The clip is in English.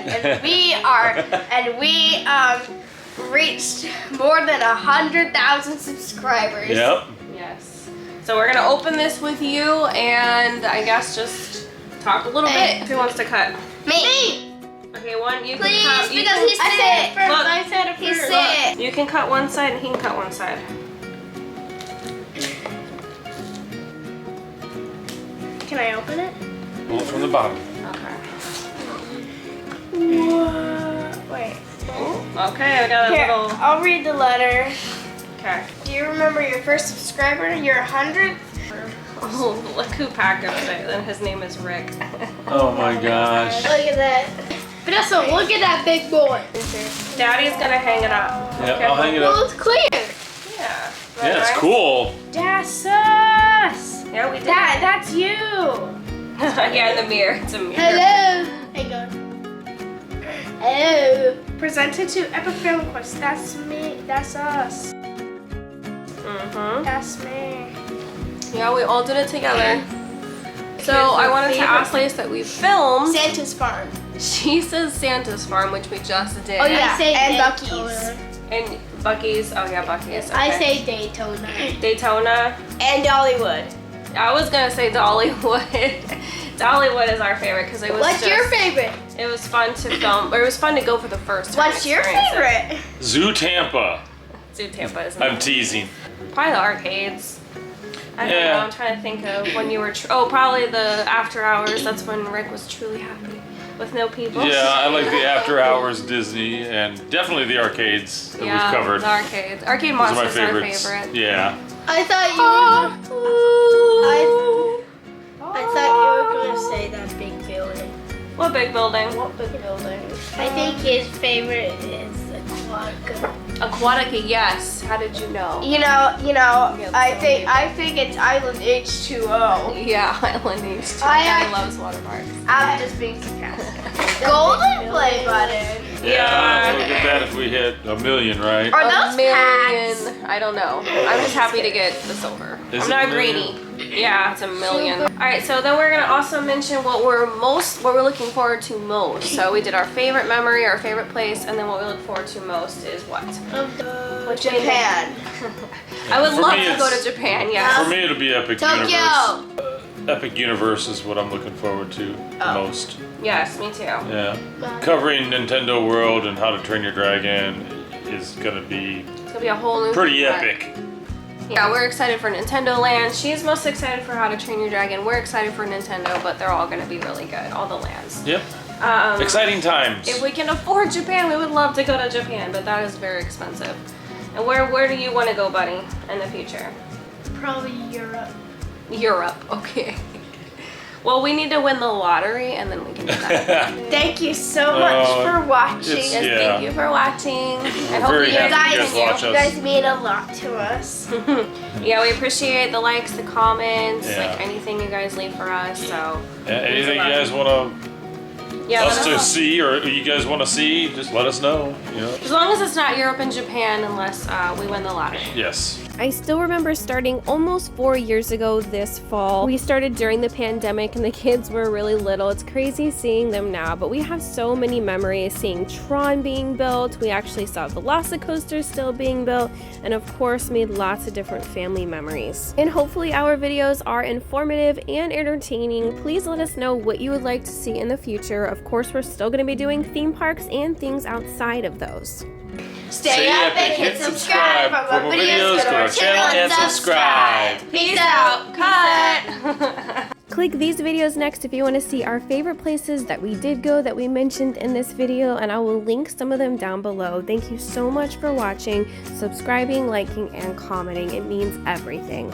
and we reached more than 100,000 subscribers. Yep. Yes. So we're gonna open this with you, and I guess just talk a little bit. Who wants to cut? Me. Okay, one. You Please, can cut. because he said it first. Look, I said it first. He said it. You can cut one side, and he can cut one side. Can I open it? Pull it from the bottom. Okay. Wait. Okay, I got a Here, little. I'll read the letter. Okay. Do you remember your first subscriber? Your 100th? Oh, look who packed it. And his name is Rick. Oh my gosh. Look at that. Vanessa, look at that big boy. Daddy's gonna hang it up. Yeah, Okay. I'll hang it Well, up. it's clear. Yeah. Yeah, it's cool. That's us. Yeah, we did. That's you. Yeah, in the mirror. It's a mirror. Hello. Hang on. Hello. Presented to Epic Film Quest. That's me. That's us. Mm-hmm. That's me. Yeah, we all did it together. So I wanted to ask Lace that we filmed. Santa's Farm. She says Santa's Farm, which we just did. Oh yeah, and Daytona. Bucky's. And Bucky's. Oh yeah, Bucky's. Okay. I say Daytona. Daytona. And Dollywood. I was gonna say Dollywood. Dollywood is our favorite because it was. What's your favorite? It was fun to film. Or it was fun to go for the first time. What's your experience it. favorite? Zoo Tampa. Zoo Tampa is. I'm teasing. Probably the arcades. I don't Yeah. know. I'm trying to think of when you were. Probably the after hours. That's when Rick was truly happy with no people. Yeah, I like the after hours Disney and definitely the arcades that Yeah, we've covered. the arcades. Arcade Those are my Monsters are our favorites. favorite. Yeah. I thought I thought you were gonna say that big building. What big building? What big building? I think his favorite is Aquarium. Aquatica, yes. How did you know? You know. Yeah, I so think it's Island H2O. Yeah, Island H2. I He loves water parks. I'm just being sarcastic. Golden play button. Yeah, look at that if we hit 1 million, right? Are A those packs? million. I don't know. I'm just happy to get the silver. Is I'm it not a million? greedy. Yeah, it's 1 million. All right, so then we're gonna also mention what we're looking forward to most. So we did our favorite memory, our favorite place, and then what we look forward to most is what? Japan. I would For love me, to go it's- to Japan. Yes. For me, it'll be Epic Tokyo. Universe. Epic Universe is what I'm looking forward to the most. Yes, me too. Yeah. Covering Nintendo World and How to Train Your Dragon is gonna be It's gonna be a whole new. pretty thing. epic. Yeah, we're excited for Nintendo Land. She's most excited for How to Train Your Dragon. We're excited for Nintendo, but they're all gonna be really good. All the lands. Yep. Exciting times. If we can afford Japan, we would love to go to Japan, but that is very expensive. And where do you want to go, buddy, in the future? Probably Europe. Europe, okay. Well, we need to win the lottery, and then we can do that. Thank you so much for watching. it's- Yes, Yeah. thank you for watching. I We're hope very you happy guys you guys watch You us. guys mean a lot to us. Yeah, we appreciate the likes, the comments, Yeah. like anything you guys leave for us. So Anything you guys want yeah, us let to us know. see or you guys want to see, just let us know. You know. As long as it's not Europe and Japan, unless we win the lottery. Yes. I still remember starting almost 4 years ago this fall. We started during the pandemic and the kids were really little. It's crazy seeing them now, but we have so many memories seeing Tron being built. We actually saw Velocicoaster still being built, and of course made lots of different family memories. And hopefully our videos are informative and entertaining. Please let us know what you would like to see in the future. Of course, we're still going to be doing theme parks and things outside of those. Stay epic, hit subscribe. For more videos, go to our channel and subscribe. Peace out. Cut. Click these videos next if you want to see our favorite places that we did go that we mentioned in this video, and I will link some of them down below. Thank you so much for watching, subscribing, liking, and commenting. It means everything.